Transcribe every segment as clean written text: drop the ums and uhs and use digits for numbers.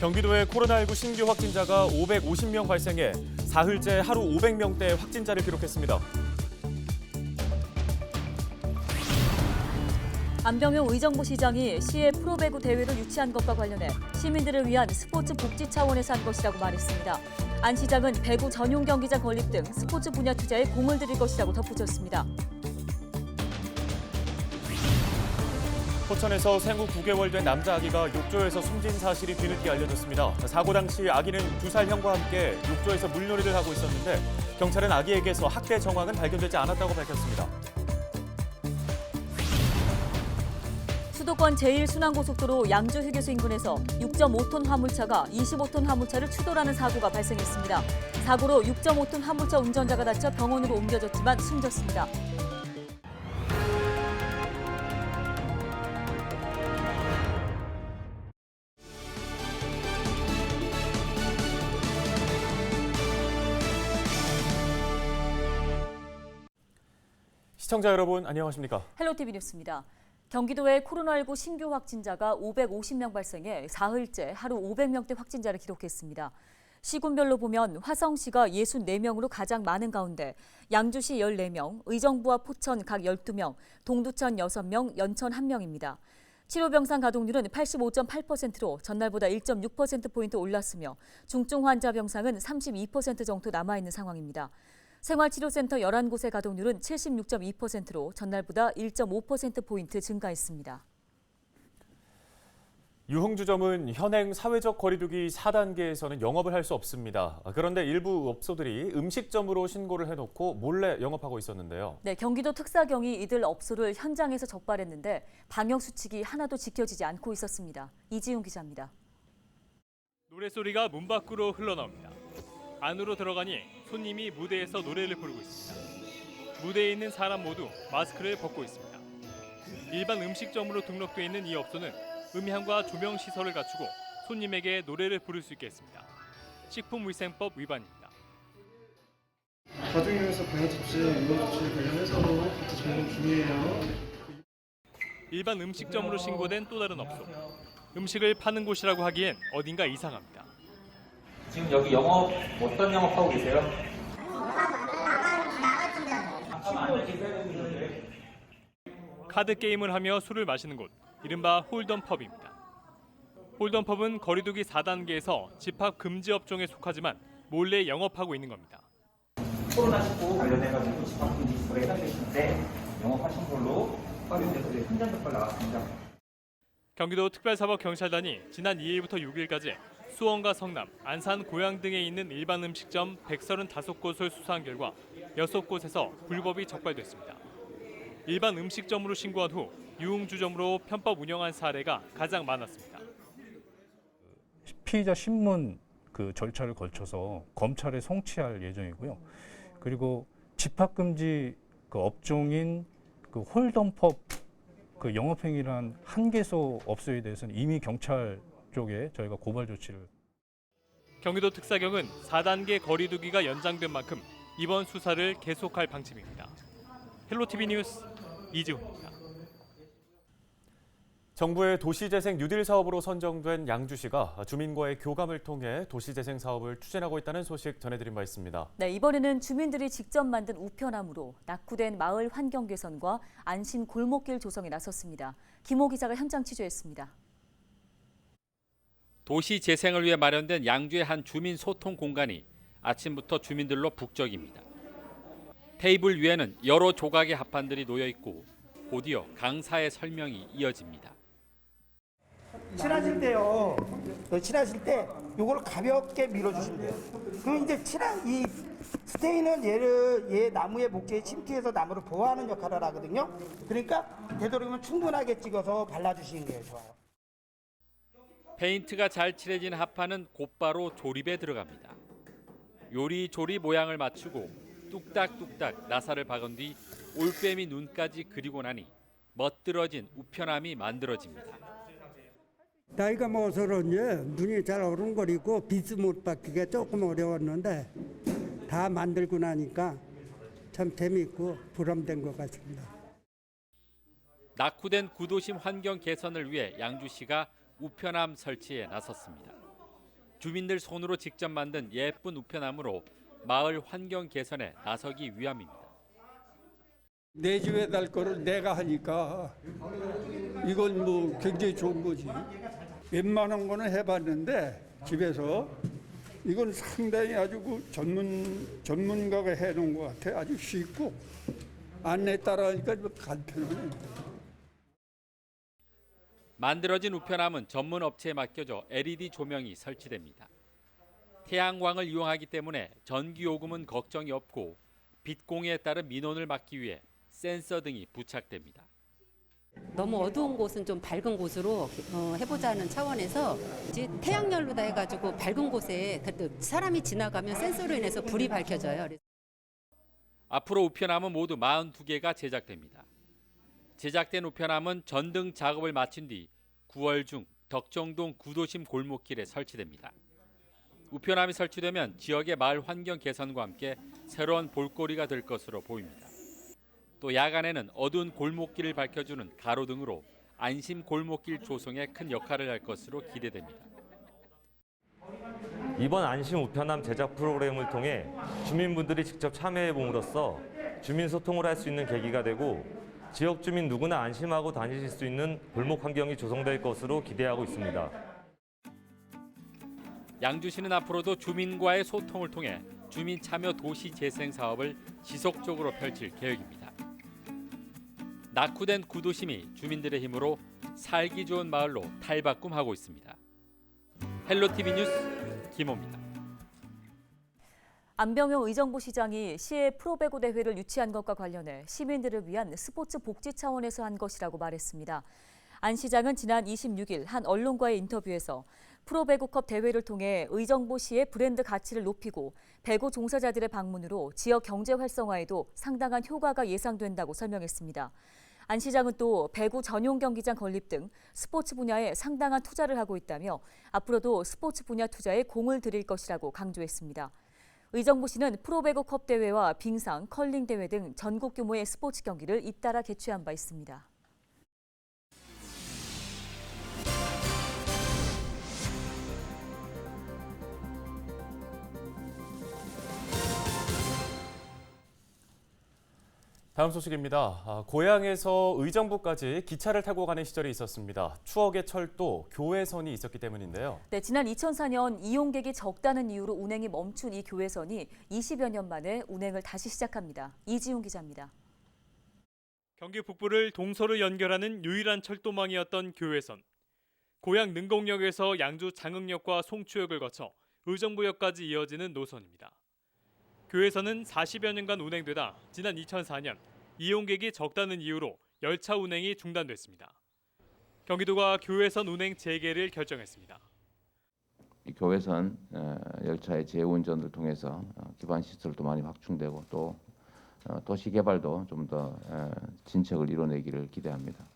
경기도의 코로나19 신규 확진자가 550명 발생해 사흘째 하루 500명대 확진자를 기록했습니다. 안병용 의정부시장이 시의 프로배구 대회를 유치한 것과 관련해 시민들을 위한 스포츠 복지 차원에서 한 것이라고 말했습니다. 안 시장은 배구 전용 경기장 건립 등 스포츠 분야 투자에 공을 들일 것이라고 덧붙였습니다. 포천에서 생후 9개월 된 남자 아기가 욕조에서 숨진 사실이 뒤늦게 알려졌습니다. 사고 당시 아기는 2살 형과 함께 욕조에서 물놀이를 하고 있었는데 경찰은 아기에게서 학대 정황은 발견되지 않았다고 밝혔습니다. 수도권 제1순환고속도로 양주휴게소 인근에서 6.5톤 화물차가 25톤 화물차를 추돌하는 사고가 발생했습니다. 사고로 6.5톤 화물차 운전자가 다쳐 병원으로 옮겨졌지만 숨졌습니다. 시청자 여러분 안녕하십니까? 헬로티비 뉴스입니다. 경기도의 코로나19 신규 확진자가 550명 발생해 사흘째 하루 500명대 확진자를 기록했습니다. 시군별로 보면 화성시가 64명으로 가장 많은 가운데 양주시 14명, 의정부와 포천 각 12명, 동두천 6명, 연천 1명입니다. 치료병상 가동률은 85.8%로 전날보다 1.6%포인트 올랐으며 중증 환자 병상은 32% 정도 남아있는 상황입니다. 생활치료센터 11곳의 가동률은 76.2%로 전날보다 1.5%포인트 증가했습니다. 유흥주점은 현행 사회적 거리두기 4단계에서는 영업을 할 수 없습니다. 그런데 일부 업소들이 음식점으로 신고를 해놓고 몰래 영업하고 있었는데요. 네, 경기도 특사경이 이들 업소를 현장에서 적발했는데 방역수칙이 하나도 지켜지지 않고 있었습니다. 이지훈 기자입니다. 노랫소리가 문 밖으로 흘러나옵니다. 안으로 들어가니 손님이 무대에서 노래를 부르고 있습니다. 무대에 있는 사람 모두 마스크를 벗고 있습니다. 일반 음식점으로 등록돼 있는 이 업소는 음향과 조명 시설을 갖추고 손님에게 노래를 부를 수 있게 했습니다. 식품위생법 위반입니다. 가족이면서 방역조치, 의료조치 관련해서도 점검 중이에요. 일반 음식점으로 신고된 또 다른 업소. 음식을 파는 곳이라고 하기엔 어딘가 이상합니다. 지금 여기 영업 어떤 영업하고 계세요? 카드 게임을 하며 술을 마시는 곳, 이른바 홀덤펍입니다. 홀덤펍은 거리두기 4단계에서 집합 금지 업종에 속하지만 몰래 영업하고 있는 겁니다. 코로나19 관련해가지고 집합금지 지수가 해당되시는데 영업하신 걸로 확인돼서 현장적발 나왔습니다. 경기도 특별사법경찰단이 지난 2일부터 6일까지 수원과 성남, 안산, 고양 등에 있는 일반 음식점 135곳을 수사한 결과 6곳에서 불법이 적발됐습니다. 일반 음식점으로 신고한 후 유흥주점으로 편법 운영한 사례가 가장 많았습니다. 피의자 신문 절차를 거쳐서 검찰에 송치할 예정이고요. 그리고 집합금지 업종인 홀덤펍 영업행위를 한 개소 업소에 대해서는 이미 경찰 쪽에 저희가 고발 조치를. 경기도 특사경은 4단계 거리두기가 연장된 만큼 이번 수사를 계속할 방침입니다. 헬로티비 뉴스 이지훈입니다. 정부의 도시재생 뉴딜 사업으로 선정된 양주시가 주민과의 교감을 통해 도시재생 사업을 추진하고 있다는 소식 전해드린 바 있습니다. 네, 이번에는 주민들이 직접 만든 우편함으로 낙후된 마을 환경 개선과 안심 골목길 조성에 나섰습니다. 김호 기자가 현장 취재했습니다. 도시 재생을 위해 마련된 양주의 한 주민 소통 공간이 아침부터 주민들로 북적입니다. 테이블 위에는 여러 조각의 합판들이 놓여 있고 곧이어 강사의 설명이 이어집니다. 칠하실 때요. 칠하실 때 요걸 가볍게 밀어주시면 돼요. 그럼 이제 이 스테인은 얘 나무의 목재에 침투해서 나무를 보호하는 역할을 하거든요. 그러니까 되도록이면 충분하게 찍어서 발라주시는 게 좋아요. 페인트가 잘 칠해진 합판은 곧바로 조립에 들어갑니다. 요리조리 모양을 맞추고 뚝딱뚝딱 나사를 박은 뒤 올빼미 눈까지 그리고 나니 멋들어진 우편함이 만들어집니다. 나이가 먹어서 그런지 눈이 잘 어른거리고 빛을 못 받기가 조금 어려웠는데 다 만들고 나니까 참 재미있고 보람된 것 같습니다. 낙후된 구도심 환경 개선을 위해 양주시가 우편함 설치에 나섰습니다. 주민들 손으로 직접 만든 예쁜 우편함으로 마을 환경 개선에 나서기 위함입니다. 내 집에 달 거를 내가 하니까 이건 뭐 굉장히 좋은 거지. 웬만한 거는 해봤는데 집에서 이건 상당히 아주 그 전문가가 해놓은 것 같아. 아주 쉽고 안내 따라하니까 간편하네. 만들어진 우편함은 전문 업체에 맡겨져 LED 조명이 설치됩니다. 태양광을 이용하기 때문에 전기 요금은 걱정이 없고 빛 공해에 따른 민원을 막기 위해 센서 등이 부착됩니다. 너무 어두운 곳은 좀 밝은 곳으로 해보자는 차원에서 이제 태양열로 다 해가지고 밝은 곳에 사람이 지나가면 센서로 인해서 불이 밝혀져요. 앞으로 우편함은 모두 42개가 제작됩니다. 제작된 우편함은 전등 작업을 마친 뒤 9월 중 덕정동 구도심 골목길에 설치됩니다. 우편함이 설치되면 지역의 마을 환경 개선과 함께 새로운 볼거리가 될 것으로 보입니다. 또 야간에는 어두운 골목길을 밝혀주는 가로등으로 안심 골목길 조성에 큰 역할을 할 것으로 기대됩니다. 이번 안심 우편함 제작 프로그램을 통해 주민분들이 직접 참여해 봄으로써 주민 소통을 할 수 있는 계기가 되고 지역 주민 누구나 안심하고 다니실 수 있는 골목 환경이 조성될 것으로 기대하고 있습니다. 양주시는 앞으로도 주민과의 소통을 통해 주민 참여 도시 재생 사업을 지속적으로 펼칠 계획입니다. 낙후된 구도심이 주민들의 힘으로 살기 좋은 마을로 탈바꿈하고 있습니다. 헬로티비 뉴스 김호입니다. 안병용 의정부 시장이 시의 프로배구 대회를 유치한 것과 관련해 시민들을 위한 스포츠 복지 차원에서 한 것이라고 말했습니다. 안 시장은 지난 26일 한 언론과의 인터뷰에서 프로배구컵 대회를 통해 의정부시의 브랜드 가치를 높이고 배구 종사자들의 방문으로 지역 경제 활성화에도 상당한 효과가 예상된다고 설명했습니다. 안 시장은 또 배구 전용 경기장 건립 등 스포츠 분야에 상당한 투자를 하고 있다며 앞으로도 스포츠 분야 투자에 공을 들일 것이라고 강조했습니다. 의정부시는 프로배구컵 대회와 빙상, 컬링 대회 등 전국 규모의 스포츠 경기를 잇따라 개최한 바 있습니다. 다음 소식입니다. 고향에서 의정부까지 기차를 타고 가는 시절이 있었습니다. 추억의 철도, 교외선이 있었기 때문인데요. 네, 지난 2004년 이용객이 적다는 이유로 운행이 멈춘 이 교외선이 20여 년 만에 운행을 다시 시작합니다. 이지훈 기자입니다. 경기 북부를 동서로 연결하는 유일한 철도망이었던 교외선. 고향 능곡역에서 양주 장흥역과 송추역을 거쳐 의정부역까지 이어지는 노선입니다. 교외선은 40여 년간 운행되다 지난 2004년 이용객이 적다는 이유로 열차 운행이 중단됐습니다. 경기도가 교외선 운행 재개를 결정했습니다. 이 교외선 열차의 재운전을 통해서 기반 시설도 많이 확충되고 또 도시 개발도 좀 더 진척을 이뤄내기를 기대합니다.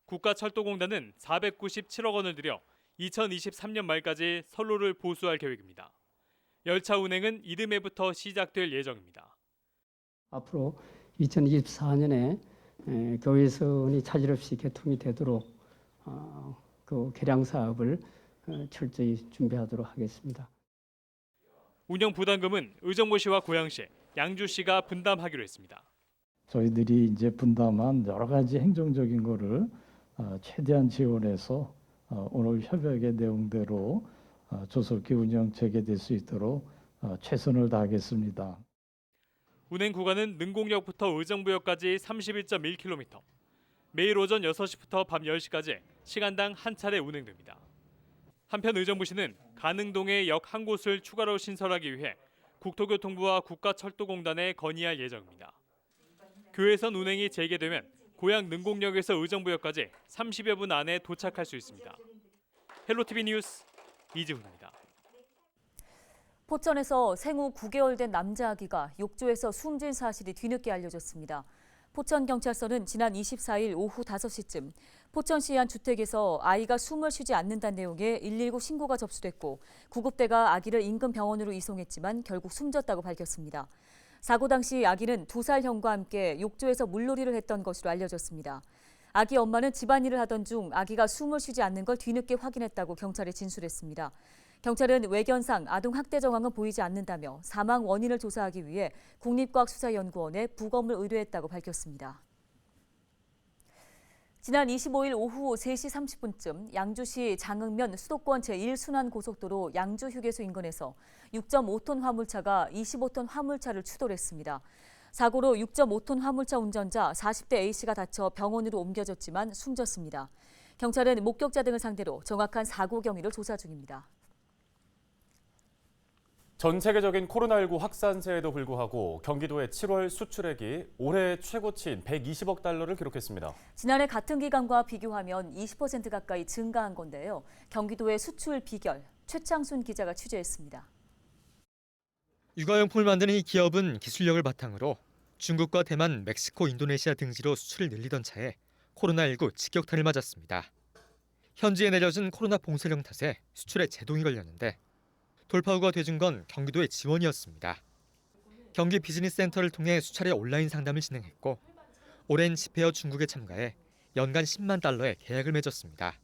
국가철도공단은 497억 원을 들여 2023년 말까지 선로를 보수할 계획입니다. 열차 운행은 이듬해부터 시작될 예정입니다. 앞으로 2024년에 교외선이 차질 없이 개통이 되도록 그 개량 사업을 철저히 준비하도록 하겠습니다. 운영 부담금은 의정부시와 고양시, 양주시가 분담하기로 했습니다. 저희들이 이제 분담한 여러 가지 행정적인 거를 최대한 지원해서 오늘 협약의 내용대로 조속히 운영 재개될 수 있도록 최선을 다하겠습니다. 운행 구간은 능곡역부터 의정부역까지 31.1km. 매일 오전 6시부터 밤 10시까지 시간당 한 차례 운행됩니다. 한편 의정부시는 가능동에 역 한 곳을 추가로 신설하기 위해 국토교통부와 국가철도공단에 건의할 예정입니다. 교외선 운행이 재개되면 고향 능곡역에서 의정부역까지 30여 분 안에 도착할 수 있습니다. 헬로티비 뉴스 이지훈입니다. 포천에서 생후 9개월 된 남자 아기가 욕조에서 숨진 사실이 뒤늦게 알려졌습니다. 포천경찰서는 지난 24일 오후 5시쯤 포천시의 한 주택에서 아이가 숨을 쉬지 않는다는 내용의 119 신고가 접수됐고 구급대가 아기를 인근 병원으로 이송했지만 결국 숨졌다고 밝혔습니다. 사고 당시 아기는 2살 형과 함께 욕조에서 물놀이를 했던 것으로 알려졌습니다. 아기 엄마는 집안일을 하던 중 아기가 숨을 쉬지 않는 걸 뒤늦게 확인했다고 경찰에 진술했습니다. 경찰은 외견상 아동 학대 정황은 보이지 않는다며 사망 원인을 조사하기 위해 국립과학수사연구원에 부검을 의뢰했다고 밝혔습니다. 지난 25일 오후 3시 30분쯤 양주시 장흥면 수도권 제1순환 고속도로 양주 휴게소 인근에서 6.5톤 화물차가 25톤 화물차를 추돌했습니다. 사고로 6.5톤 화물차 운전자 40대 A씨가 다쳐 병원으로 옮겨졌지만 숨졌습니다. 경찰은 목격자 등을 상대로 정확한 사고 경위를 조사 중입니다. 전 세계적인 코로나19 확산세에도 불구하고 경기도의 7월 수출액이 올해 최고치인 120억 달러를 기록했습니다. 지난해 같은 기간과 비교하면 20% 가까이 증가한 건데요. 경기도의 수출 비결, 최창순 기자가 취재했습니다. 육아용품을 만드는 이 기업은 기술력을 바탕으로 중국과 대만, 멕시코, 인도네시아 등지로 수출을 늘리던 차에 코로나19 직격탄을 맞았습니다. 현지에 내려진 코로나 봉쇄령 탓에 수출에 제동이 걸렸는데 돌파구가 되준 건 경기도의 지원이었습니다. 경기 비즈니스센터를 통해 수차례 온라인 상담을 진행했고 오랜 집회어 중국에 참가해 연간 10만 달러의 계약을 맺었습니다.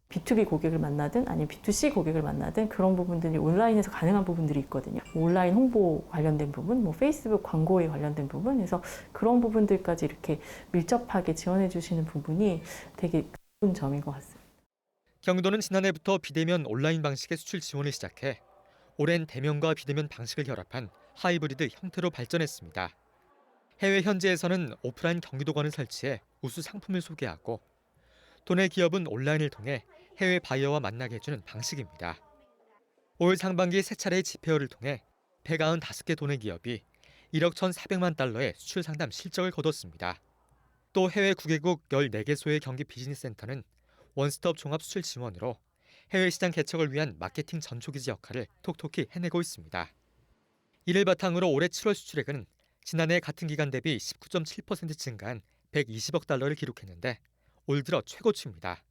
B2B 고객을 만나든 아니면 B2C 고객을 만나든 그런 부분들이 온라인에서 가능한 부분들이 있거든요. 온라인 홍보 관련된 부분, 페이스북 광고에 관련된 부분, 그래서 그런 부분들까지 이렇게 밀접하게 지원해 주시는 부분이 되게 좋은 점인 것 같습니다. 경기도는 지난해부터 비대면 온라인 방식의 수출 지원을 시작해 오랜 대면과 비대면 방식을 결합한 하이브리드 형태로 발전했습니다. 해외 현지에서는 오프라인 경기도관을 설치해 우수 상품을 소개하고 도내 기업은 온라인을 통해 해외 바이어와 만나게 해주는 방식입니다. 올 상반기 세 차례의 집회어를 통해 195개 도내 기업이 1억 1,400만 달러의 수출 상담 실적을 거뒀습니다. 또 해외 9개국 14개소의 경기 비즈니스센터는 원스톱 종합 수출 지원으로 해외 시장 개척을 위한 마케팅 전초기지 역할을 톡톡히 해내고 있습니다. 이를 바탕으로 올해 7월 수출액은 지난해 같은 기간 대비 19.7% 증가한 120억 달러를 기록했는데 올 들어 최고치입니다.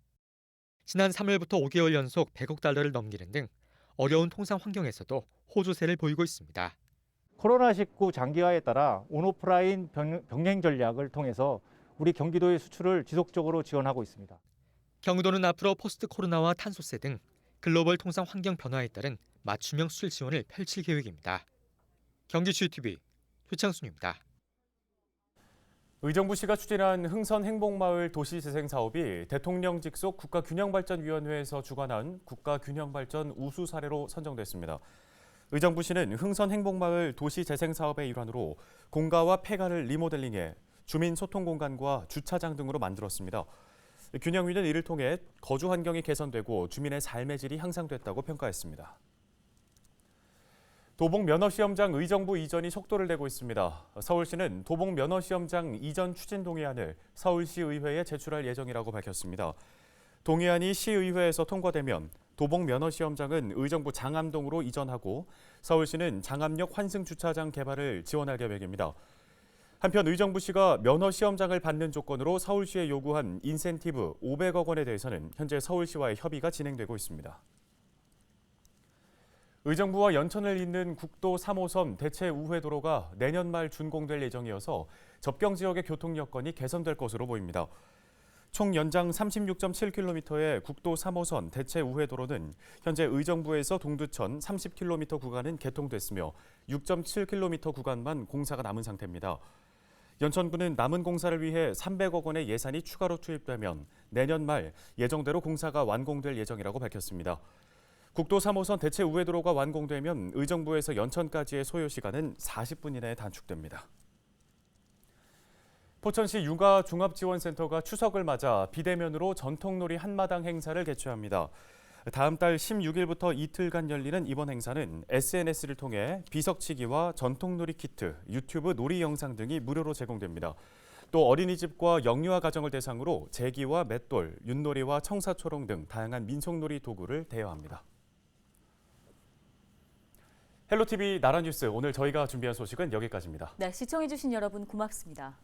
지난 3월부터 5개월 연속 100억 달러를 넘기는 등 어려운 통상 환경에서도 호조세를 보이고 있습니다. 코로나19 장기화에 따라 온오프라인 병행 전략을 통해서 우리 경기도의 수출을 지속적으로 지원하고 있습니다. 경기도는 앞으로 포스트 코로나와 탄소세 등 글로벌 통상 환경 변화에 따른 맞춤형 수출 지원을 펼칠 계획입니다. 경기 GTV 최창순입니다. 의정부시가 추진한 흥선행복마을 도시재생사업이 대통령 직속 국가균형발전위원회에서 주관한 국가균형발전 우수 사례로 선정됐습니다. 의정부시는 흥선행복마을 도시재생사업의 일환으로 공가와 폐가를 리모델링해 주민 소통 공간과 주차장 등으로 만들었습니다. 균형위는 이를 통해 거주 환경이 개선되고 주민의 삶의 질이 향상됐다고 평가했습니다. 도봉 면허시험장 의정부 이전이 속도를 내고 있습니다. 서울시는 도봉 면허시험장 이전 추진 동의안을 서울시의회에 제출할 예정이라고 밝혔습니다. 동의안이 시의회에서 통과되면 도봉 면허시험장은 의정부 장암동으로 이전하고 서울시는 장암역 환승주차장 개발을 지원할 계획입니다. 한편 의정부시가 면허시험장을 받는 조건으로 서울시에 요구한 인센티브 500억 원에 대해서는 현재 서울시와의 협의가 진행되고 있습니다. 의정부와 연천을 잇는 국도 3호선 대체 우회도로가 내년 말 준공될 예정이어서 접경 지역의 교통 여건이 개선될 것으로 보입니다. 총 연장 36.7km의 국도 3호선 대체 우회도로는 현재 의정부에서 동두천 30km 구간은 개통됐으며 6.7km 구간만 공사가 남은 상태입니다. 연천구는 남은 공사를 위해 300억 원의 예산이 추가로 투입되면 내년 말 예정대로 공사가 완공될 예정이라고 밝혔습니다. 국도 3호선 대체 우회도로가 완공되면 의정부에서 연천까지의 소요 시간은 40분 이내에 단축됩니다. 포천시 육아종합지원센터가 추석을 맞아 비대면으로 전통놀이 한마당 행사를 개최합니다. 다음 달 16일부터 이틀간 열리는 이번 행사는 SNS를 통해 비석치기와 전통놀이 키트, 유튜브 놀이 영상 등이 무료로 제공됩니다. 또 어린이집과 영유아 가정을 대상으로 제기와 맷돌, 윷놀이와 청사초롱 등 다양한 민속놀이 도구를 대여합니다. 헬로티비 나라뉴스 오늘 저희가 준비한 소식은 여기까지입니다. 네, 시청해주신 여러분 고맙습니다.